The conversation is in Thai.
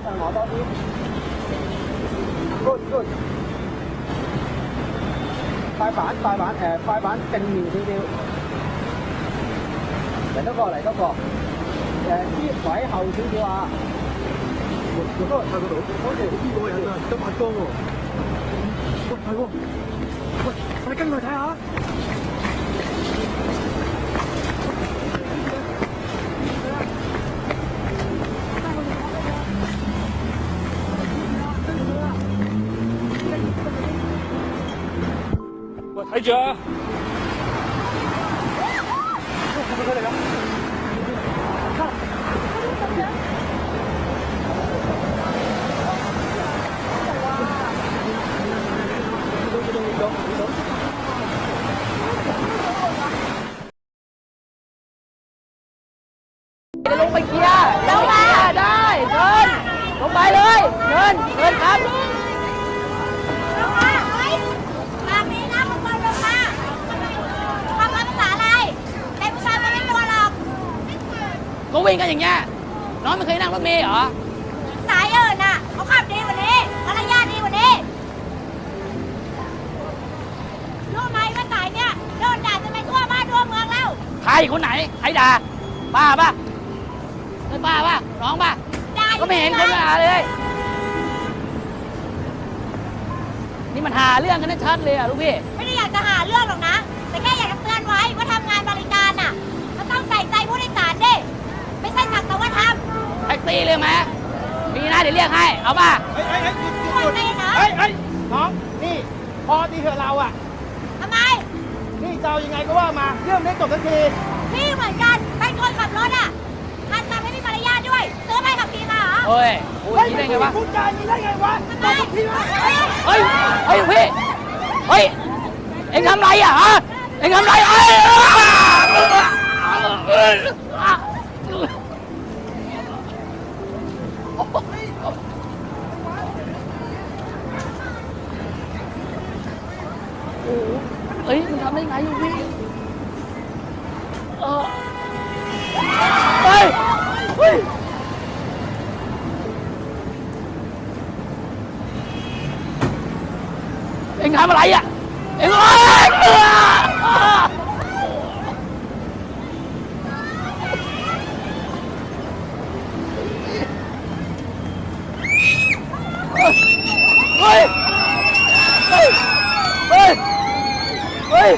向我多啲 ，good good， 快板快板正面少少，嚟多個啲位後少少啊！我都係睇嗰度，好似呢個人啊，金發光喎，喂係喎，喂快跟佢睇下。喂睇住啊！係咪佢嚟㗎？ลงไปเคลียร์ลงมาได้เชิญลงไปเลยเชิญครับลงมาเฮ้ยแบบนี้นะพวกคนลงมาทำภาษาอะไรเด็กผู้ชายมันไม่กลัวหรอก ก็วิ่งกันอย่างเงี้ยน้องไม่เคยนั่งรถเมล์เหรอสายอื่นน่ะเขาขับดีกว่านี้มารยาทดีกว่านี้รู้ไหมว่าสายเนี่ยโดนด่าจะไปทั่วบ้านทั่วเมืองแล้วใครคนไหนใครด่าป้าป่ะไม่ป้าป่ะน้องป่ะก็ไม่เห็นคนด่าเลยนี่มันหาเรื่องกันชัดเลยอ่ะลูกพี่ไม่ได้อยากจะหาเรื่องหรอกนะแต่แค่อยากจะเตือนไว้ว่าทำงานบริการน่ะมันต้องใส่ใจผู้โดยสารดิไม่ใช่สักแต่ว่าทำแท็กซี่เลยไหมมีนะเดี๋ยวเรียกให้เอาป่ะน้องนี่พอดีเถอะเราอ่ะทำไมนี่จะเอายังไงก็ว่ามาเรื่องได้จบทันทีพี่เหมือนกันเป็นคนขับรถอ่ะหัดมาไม่มีมารยาทด้วยซื้อใบขับขี่มาเหรอเฮ้ยพูดอย่างนี้ได้ไงวะพูดจาอย่างนี้ได้ไงวะทำไมเฮ้ยพี่เฮ้ยเอ็งทำไรอ่ะฮะเอ็งทำไรเฮ้ยมึงทำได้ไงอยู่พี่เฮ้ยเอ็งทำอะไรอ่ะเอ็งเฮ้ย